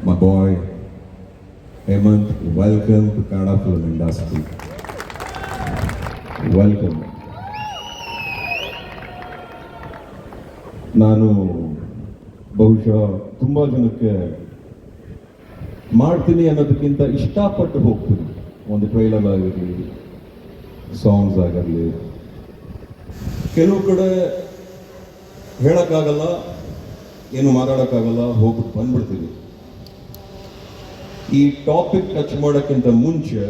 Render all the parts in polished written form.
my boy Hemant, welcome to Kannada film industry. Welcome. ನಾನು ಬಹುಶಃ ತುಂಬ ಜನಕ್ಕೆ ಮಾಡ್ತೀನಿ ಅನ್ನೋದಕ್ಕಿಂತ ಇಷ್ಟಪಟ್ಟು ಹೋಗ್ತೀನಿ. ಒಂದು ಟ್ರೈಲರ್ ಆಗಿರಲಿ, ಸಾಂಗ್ಸ್ ಆಗಿರಲಿ, ಕೆಲವು ಕಡೆ ಹೇಳೋಕ್ಕಾಗಲ್ಲ, ಏನು ಮಾತಾಡೋಕ್ಕಾಗಲ್ಲ, ಹೋಗ್ಬಿಟ್ಟು ಬಂದ್ಬಿಡ್ತೀವಿ. ಈ ಟಾಪಿಕ್ ಟಚ್ ಮಾಡೋಕ್ಕಿಂತ ಮುಂಚೆ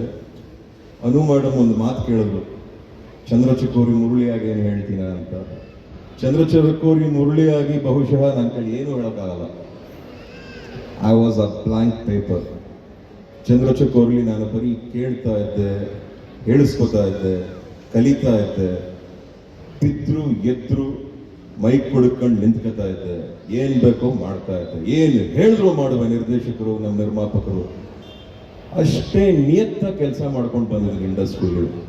ಅನು ಮೇಡಮ್ ಒಂದು ಮಾತು ಕೇಳಿದ್ರು, ಚಂದ್ರಚಕೋರಿ ಮುರುಳಿಯಾಗಿ ಏನು ಹೇಳ್ತೀನ ಅಂತ. ಚಂದ್ರಚಕೋರಿ ಮುರುಳಿಯಾಗಿ ಬಹುಶಃ ನನ್ನ ಕೈ ಏನೂ ಹೇಳೋಕ್ಕಾಗಲ್ಲ. I was a blank paper. ಚಂದ್ರಚಕೋರ್ಲಿ ನಾನು ಬರೀ ಕೇಳ್ತಾ ಇದ್ದೆ, ಹೇಳಿಸ್ಕೊತಾ ಇದ್ದೆ, ಕಲಿತಾ ಇದ್ದೆ, ಬಿದ್ರು ಎದ್ರು ಮೈಕ್ ಕೊಡ್ಕೊಂಡು ನಿಂತ್ಕೊತಾ ಇದ್ದೆ, ಏನು ಬೇಕೋ ಮಾಡ್ತಾ ಇದ್ದೆ, ಏನು ಹೇಳಿದ್ರು ಮಾಡುವ ನಿರ್ದೇಶಕರು, ನಮ್ಮ ನಿರ್ಮಾಪಕರು, ಅಷ್ಟೇ ನಿಯತ್ತ ಕೆಲಸ ಮಾಡ್ಕೊಂಡು ಬಂದಿದ್ದೀನಿ ಇಂಡಸ್ಟ್ರಿಯಲ್ಲಿ.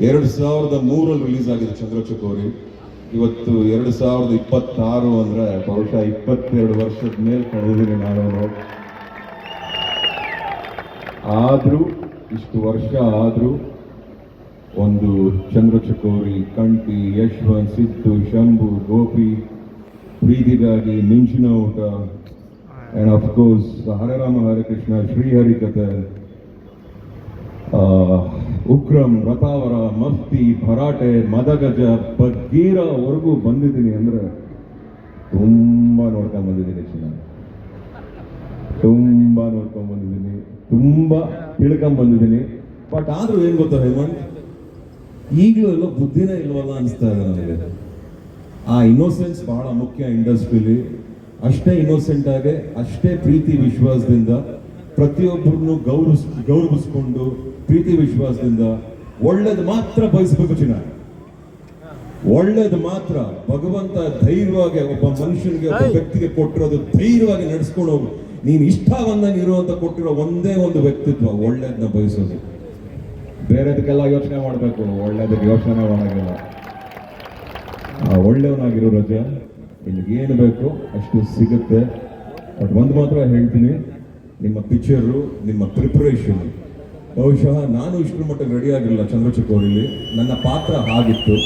2003 ರಿಲೀಸ್ ಆಗಿದೆ ಚಂದ್ರಚಕೋರಿ. ಇವತ್ತು 2026 ಅಂದರೆ ಬಹುಶಃ 22 ವರ್ಷದ ಮೇಲೆ ಕಳೆದಿದ್ದೀನಿ ನಾನು. ಆದರೂ ಇಷ್ಟು ವರ್ಷ ಆದರೂ ಒಂದು ಚಂದ್ರಚಕೋರಿ, ಕಂಠಿ, ಯಶವಂತ್, ಸಿದ್ದು, ಶಂಭು, ಗೋಪಿ, ಪ್ರೀತಿಗಾಗಿ, ಮಿಂಚಿನ ಊಟ, ಆ್ಯಂಡ್ ಅಫ್ಕೋರ್ಸ್ ಹರೇ ರಾಮ ಹರೇ ಕೃಷ್ಣ, ಶ್ರೀಹರಿ ಕಥೆ, ಉಕ್ರಮ್, ರಥಾವರ, ಮಫ್ತಿ, ಭರಾಟೆ, ಮದಗಜ, ಬಗೀರವರೆಗೂ ಬಂದಿದ್ದೀನಿ. ಅಂದರೆ ತುಂಬ ನೋಡ್ಕೊಂಡು ಬಂದಿದ್ದೀನಿ ಚೆನ್ನಾಗಿ, ತುಂಬ ನೋಡ್ಕೊಂಡು ಬಂದಿದ್ದೀನಿ, ತುಂಬ ತಿಳ್ಕೊಂಬಂದಿದ್ದೀನಿ. ಬಟ್ ಆದರೂ ಏನು ಗೊತ್ತಾ ಹೇಮಂತ್, ಈಗಲೂ ಎಲ್ಲ ಬುದ್ಧಿನೇ ಇಲ್ವಲ್ಲ ಅನಿಸ್ತಾ ಇದೆ ನನಗೆ. ಆ ಇನ್ನೋಸೆನ್ಸ್ ಬಹಳ ಮುಖ್ಯ ಇಂಡಸ್ಟ್ರಿಲಿ. ಅಷ್ಟೇ ಇನ್ನೋಸೆಂಟ್ ಆಗಿ, ಅಷ್ಟೇ ಪ್ರೀತಿ ವಿಶ್ವಾಸದಿಂದ ಪ್ರತಿಯೊಬ್ಬರನ್ನು ಗೌರವಿಸ್ಕೊಂಡು ಪ್ರೀತಿ ವಿಶ್ವಾಸದಿಂದ ಒಳ್ಳೇದು ಮಾತ್ರ ಬಯಸಬೇಕು ಚಿನ್ನ, ಒಳ್ಳೇದು ಮಾತ್ರ. ಭಗವಂತ ಧೈರ್ಯವಾಗಿ ಒಬ್ಬ ಮನುಷ್ಯನಿಗೆ, ಒಬ್ಬ ವ್ಯಕ್ತಿಗೆ ಕೊಟ್ಟಿರೋದು ಧೈರ್ಯವಾಗಿ ನಡೆಸ್ಕೊಂಡು ಹೋಗು. ನೀನು ಇಷ್ಟ ಬಂದಂಗೆ ಇರುವಂತ ಕೊಟ್ಟಿರೋ ಒಂದೇ ಒಂದು ವ್ಯಕ್ತಿತ್ವ, ಒಳ್ಳೇದನ್ನ ಬಯಸೋದು. ಬೇರೆದಕ್ಕೆಲ್ಲ ಯೋಚನೆ ಮಾಡಬೇಕು, ಒಳ್ಳೇದಕ್ಕೆ ಯೋಚನೆ ಮಾಡೋಂಗಿಲ್ಲ. ಒಳ್ಳೆಯವನಾಗಿರೋ ರಜಾ, ನಿಮಗೇನು ಬೇಕು ಅಷ್ಟು ಸಿಗುತ್ತೆ. ಬಟ್ ಒಂದು ಮಾತ್ರ ಹೇಳ್ತೀನಿ, ನಿಮ್ಮ ಪಿಕ್ಚರು, ನಿಮ್ಮ ಪ್ರಿಪರೇಷನ್, ಬಹುಶಃ ನಾನು ಇಷ್ಟರ ಮಟ್ಟಿಗೆ ರೆಡಿ ಆಗಿರಲಿಲ್ಲ ಚಂದ್ರಚಕೋರಿಲಿ. ನನ್ನ ಪಾತ್ರ ಆಗಿತ್ತು.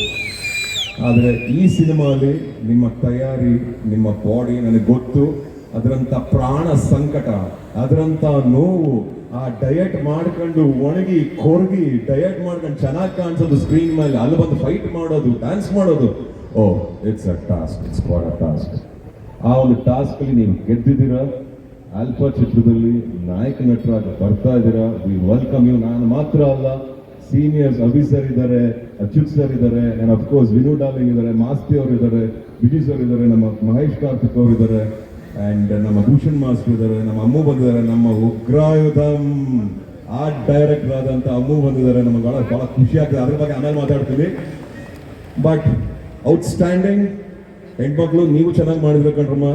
ಆದರೆ ಈ ಸಿನಿಮಾಲಿ ನಿಮ್ಮ ತಯಾರಿ, ನಿಮ್ಮ ಬಾಡಿ ನನಗೆ ಗೊತ್ತು. ಅದರಂಥ ಪ್ರಾಣ ಸಂಕಟ, ಅದರಂಥ ನೋವು, ಆ ಡಯಟ್ ಮಾಡ್ಕೊಂಡು ಒಣಗಿ ಕೊರಗಿ ಡಯಟ್ ಮಾಡ್ಕೊಂಡು ಚೆನ್ನಾಗಿ ಕಾಣಿಸೋದು ಸ್ಕ್ರೀನ್ ಮೇಲೆ, ಅಲ್ಲಿ ಬಂದು ಫೈಟ್ ಮಾಡೋದು, ಡ್ಯಾನ್ಸ್ ಮಾಡೋದು, oh it's a task, it's quartz a task. ಆ ಒಂದು ಟಾಸ್ಕಲ್ಲಿ ನೀವು ಗೆದ್ದಿದ್ದೀರಾ. ಆಲ್ಫಾ ಚಿತ್ರದಲ್ಲಿ ನಾಯಕ ನಟರಾಗಿ ಬರ್ತಾ ಇದ್ದೀರಾ. We welcome you. ನಾನು ಮಾತ್ರ ಅಲ್ಲ, ಸೀನಿಯರ್ಸ್ ಅಭಿ ಸರ್ ಇದ್ದಾರೆ, ಅಚ್ಯುತ್ ಸರ್ ಇದ್ದಾರೆ, ಆ್ಯಂಡ್ ಅಫ್ಕೋರ್ಸ್ ವಿನು ಡಾರ್ಲಿಂಗ್ ಇದ್ದಾರೆ, ಮಾಸ್ತಿ ಅವರು ಇದ್ದಾರೆ, ವಿಜಯ್ ಸರ್ ಇದ್ದಾರೆ, ನಮ್ಮ ಮಹೇಶ್ ಕಾರ್ತಿಕ್ ಅವರು ಇದ್ದಾರೆ, ಆ್ಯಂಡ್ ನಮ್ಮ ಭೂಷಣ್ ಮಾಸ್ಟರ್ ಇದ್ದಾರೆ, ನಮ್ಮ ಅಮ್ಮು ಬಂದಿದ್ದಾರೆ, ನಮ್ಮ ಉಗ್ರಾಯುಧಂ ಆರ್ಟ್ ಡೈರೆಕ್ಟರ್ ಆದಂಥ ಅಮ್ಮು ಬಂದಿದ್ದಾರೆ. ನಮಗೆ ಭಾಳ ಖುಷಿ ಆಗ್ತದೆ. ಅದ್ರ ಬಗ್ಗೆ ಆಮೇಲೆ ಮಾತಾಡ್ತೀನಿ. ಬಟ್ ಔಟ್ಸ್ಟ್ಯಾಂಡಿಂಗ್ ಹೆಣ್ಮಕ್ಳು, ನೀವು ಚೆನ್ನಾಗಿ ಮಾಡಿದ್ರೆ ಕಣ್ರಮ್ಮ.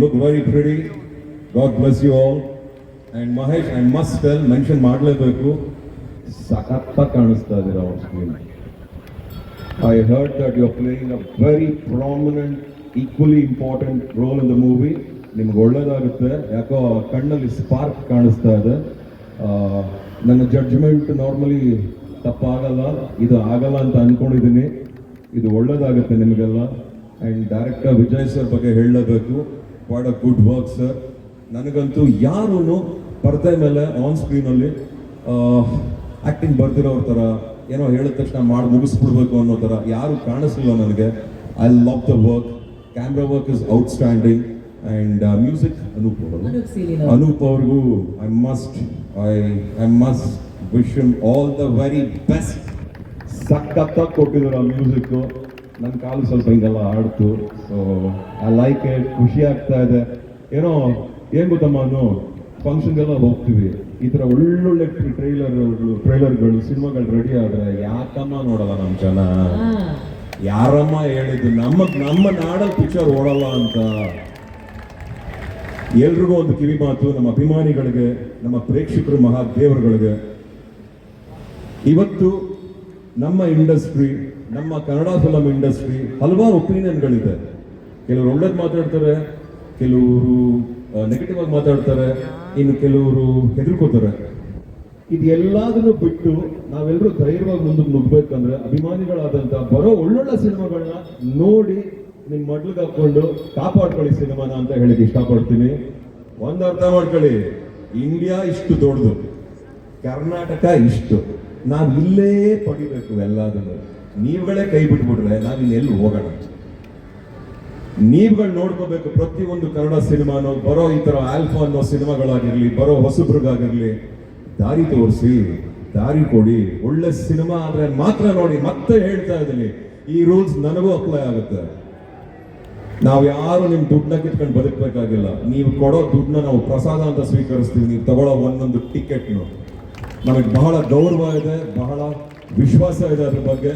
Look very pretty. God bless you all. And Mahesh, I must tell, mention ಮಾಡಲೇಬೇಕು, ಸಖತ್ತಾಗಿ ಕಾಣಿಸ್ತಾ ಇದ್ದೀರಾ ಅವ್ರ screen. I heard that you are playing a very prominent, equally important role in the movie. ನಿಮ್ಗೆ ಒಳ್ಳೇದಾಗುತ್ತೆ. ಯಾಕೋ ಕಣ್ಣಲ್ಲಿ ಸ್ಪಾರ್ಕ್ ಕಾಣಿಸ್ತಾ ಇದೆ. ನನ್ನ ಜಡ್ಜ್ಮೆಂಟ್ ನಾರ್ಮಲಿ ತಪ್ಪಾಗಲ್ಲ, ಇದು ಆಗಲ್ಲ ಅಂತ ಅಂದ್ಕೊಂಡಿದ್ದೀನಿ. ಇದು ಒಳ್ಳೇದಾಗುತ್ತೆ ನಿಮಗೆಲ್ಲ. ಆ್ಯಂಡ್ ಡೈರೆಕ್ಟರ್ ವಿಜಯ್ ಸರ್ ಬಗ್ಗೆ ಹೇಳಲೇಬೇಕು, what a good work sir. ನನಗಂತೂ ಯಾರೂ ಪರದೆ ಮೇಲೆ ಆನ್ ಸ್ಕ್ರೀನಲ್ಲಿ ಆ್ಯಕ್ಟಿಂಗ್ ಬರ್ದಿರೋರ ಥರ, ಏನೋ ಹೇಳಿದ ತಕ್ಷಣ ಮಾಡಿ ಮುಗಿಸ್ಬಿಡ್ಬೇಕು ಅನ್ನೋ ಥರ ಯಾರು ಕಾಣಿಸ್ಲಿಲ್ಲ ನನಗೆ. I love the work. Camera work is outstanding. And music Anoop ಅವ್ರಿಗೂ I must wish him all the very best. ಸಖತ್ತಾಗಿ ಕೊಟ್ಟಿದ್ರು ಆ ಮ್ಯೂಸಿಕ್ಕು. ನನ್ನ ಕಾಲು ಸ್ವಲ್ಪ ಹಿಂಗೆಲ್ಲ ಆಡ್ತು. So I like it. ಖುಷಿ ಆಗ್ತಾ ಇದೆ. ಏನೋ ಏನು ಗೊತ್ತಮ್ಮ, ಫಂಕ್ಷನ್ಗೆಲ್ಲ ಹೋಗ್ತೀವಿ, ಈ ಥರ ಒಳ್ಳೊಳ್ಳೆ ಟ್ರೈಲರ್ಗಳು, ಸಿನಿಮಾಗಳು ರೆಡಿ ಆದರೆ ಯಾಕಮ್ಮ ನೋಡಲ್ಲ ನಮ್ಮ ಜನ? ಯಾರಮ್ಮ ಹೇಳಿದ್ದು ನಮ್ಮ ನಾಡಲ್ಲಿ ಪಿಕ್ಚರ್ ಓಡಲ್ಲ ಅಂತ? ಎಲ್ರಿಗೂ ಒಂದು ಕಿವಿ ಮಾತು, ನಮ್ಮ ಅಭಿಮಾನಿಗಳಿಗೆ, ನಮ್ಮ ಪ್ರೇಕ್ಷಕರು, ಮಹಾದೇವರುಗಳಿಗೆ, ಇವತ್ತು ನಮ್ಮ ಇಂಡಸ್ಟ್ರಿ, ನಮ್ಮ ಕನ್ನಡ ಫಿಲಂ ಇಂಡಸ್ಟ್ರಿ ಹಲವಾರು ಒಪಿನಿಯನ್ಗಳಿದೆ. ಕೆಲವರು ಒಳ್ಳೇದು ಮಾತಾಡ್ತಾರೆ, ಕೆಲವರು ನೆಗೆಟಿವ್ ಆಗಿ ಮಾತಾಡ್ತಾರೆ, ಇನ್ನು ಕೆಲವರು ಹೆದರ್ಕೋತಾರೆ. ಇದು ಎಲ್ಲದನ್ನು ಬಿಟ್ಟು ನಾವೆಲ್ಲರೂ ಧೈರ್ಯವಾಗಿ ಮುಂದಕ್ಕೆ ನುಗ್ಬೇಕಂದ್ರೆ ಅಭಿಮಾನಿಗಳಾದಂತ ಬರೋ ಒಳ್ಳೊಳ್ಳೆ ಸಿನಿಮಾಗಳನ್ನ ನೋಡಿ ನಿಮ್ ಮಡ್ಲಿಗೆ ಹಾಕೊಂಡು ಕಾಪಾಡ್ಕೊಳ್ಳಿ ಸಿನಿಮಾನ ಅಂತ ಹೇಳಿಕ್ಕೆ ಇಷ್ಟಪಡ್ತೀನಿ. ಒಂದ್ ಅರ್ಥ ಮಾಡ್ಕೊಳ್ಳಿ, ಇಂಡಿಯಾ ಇಷ್ಟು ದೊಡ್ಡದು, ಕರ್ನಾಟಕ ಇಷ್ಟು, ನಾವ್ ಇಲ್ಲೇ ಪಡಿಬೇಕು ಎಲ್ಲದನ್ನು. ನೀವುಗಳೇ ಕೈ ಬಿಟ್ಬಿಟ್ರೆ ನಾವಿನ್ನೆಲ್ಲಿ ಹೋಗೋಣ? ನೀವುಗಳು ನೋಡ್ಕೋಬೇಕು ಪ್ರತಿಯೊಂದು ಕನ್ನಡ ಸಿನಿಮಾನು, ಬರೋ ಈ ತರ ಆಲ್ಫಾ ಅನ್ನೋ ಸಿನಿಮಾಗಳಾಗಿರ್ಲಿ, ಬರೋ ಹೊಸಬ್ರಿಗಾಗಿರ್ಲಿ ದಾರಿ ತೋರಿಸಿ, ದಾರಿ ಕೊಡಿ. ಒಳ್ಳೆ ಸಿನಿಮಾ ಆದ್ರೆ ಮಾತ್ರ ನೋಡಿ. ಮತ್ತೆ ಹೇಳ್ತಾ ಇದ್ದೀನಿ, ಈ ರೂಲ್ಸ್ ನನಗೂ ಅಪ್ಲೈ ಆಗುತ್ತೆ. ನಾವು ಯಾರು ನಿಮ್ ದುಡ್ಡನ್ನ ಕಿತ್ಕೊಂಡು ಬದುಕಬೇಕಾಗಿಲ್ಲ. ನೀವು ಕೊಡೋ ದುಡ್ಡನ್ನ ನಾವು ಪ್ರಸಾದ ಅಂತ ಸ್ವೀಕರಿಸ್ತೀವಿ. ನೀವು ತಗೊಳ್ಳೋ ಒಂದೊಂದು ಟಿಕೆಟ್ನು ನಮಗೆ ಬಹಳ ಗೌರವ ಇದೆ, ಬಹಳ ವಿಶ್ವಾಸ ಇದೆ ಅದ್ರ ಬಗ್ಗೆ.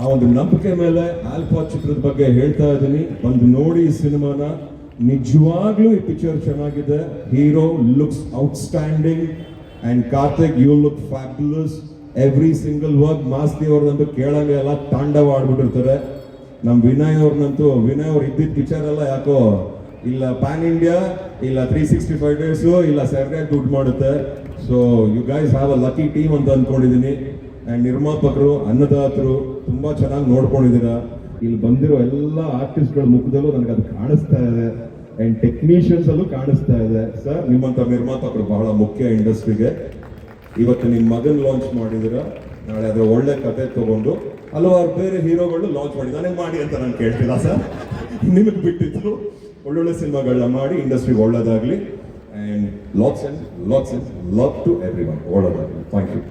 ಆ ಒಂದು ನಂಬಿಕೆ ಮೇಲೆ ಆಲ್ಫಾ ಚಿತ್ರದ ಬಗ್ಗೆ ಹೇಳ್ತಾ ಇದ್ದೀನಿ. ಬಂದು ನೋಡಿ ಈ ಸಿನಿಮಾನ. ನಿಜವಾಗ್ಲೂ ಈ ಪಿಕ್ಚರ್ ಚೆನ್ನಾಗಿದೆ. Hero looks outstanding and Karthik you look fabulous. Every single work. Masti ಅವ್ರದಂತೂ ಕೇಳಂಗೆ ಎಲ್ಲ ತಾಂಡವ ಆಡ್ಬಿಟ್ಟಿರ್ತಾರೆ. ನಮ್ ವಿನಯ್ ಅವ್ರನ್ನಂತೂ, ವಿನಯ್ ಅವ್ರು ಇದ್ದಿದ್ದ ಪಿಕ್ಚರ್ ಎಲ್ಲ ಯಾಕೋ ಇಲ್ಲ ಪ್ಯಾನ್ ಇಂಡಿಯಾ, ಇಲ್ಲ 365 days, ಇಲ್ಲ ಸರಿಯಾಗಿ ದುಡ್ಡು ಮಾಡುತ್ತೆ. So you guys have a lucky team ಅಂತ ಅಂದ್ಕೊಂಡಿದ್ದೀನಿ. ಅಂಡ್ ನಿರ್ಮಾಪಕರು, ಅನ್ನದಾತರು ತುಂಬಾ ಚೆನ್ನಾಗಿ ನೋಡ್ಕೊಂಡಿದ್ದೀರಾ. ಇಲ್ಲಿ ಬಂದಿರೋ ಎಲ್ಲ ಆರ್ಟಿಸ್ಟ್ಗಳ ಮುಖದಲ್ಲೂ ನನಗೆ ಅದು ಕಾಣಿಸ್ತಾ ಇದೆ, ಅಂಡ್ ಟೆಕ್ನಿಷಿಯನ್ಸ್ ಅಲ್ಲೂ ಕಾಣಿಸ್ತಾ ಇದೆ. ಸರ್, ನಿಮ್ಮಂತ ನಿರ್ಮಾಪಕರು ಬಹಳ ಮುಖ್ಯ ಇಂಡಸ್ಟ್ರಿಗೆ. ಇವತ್ತು ನಿಮ್ಮ ಮಗನ್ ಲಾಂಚ್ ಮಾಡಿದಿರಾ, ನಾಳೆ ಅದರ ಒಳ್ಳೆ ಕತೆ ತಗೊಂಡು ಹಲವಾರು ಬೇರೆ ಹೀರೋಗಳು ಲಾಂಚ್ ಮಾಡಿ, ನನಗೆ ಮಾಡಿ ಅಂತ ನಾನು ಕೇಳ್ತಿಲ್ಲ ಸರ್, ನಿಮಗೆ ಬಿಟ್ಟಿದ್ರು. ಒಳ್ಳೊಳ್ಳೆ ಸಿನಿಮಾಗಳನ್ನ ಮಾಡಿ ಇಂಡಸ್ಟ್ರಿಗೆ ಒಳ್ಳೇದಾಗ್ಲಿ. And lots and lots and love to everyone. ಒಳ್ಳೇದಾಗ್ಲಿ. Thank you.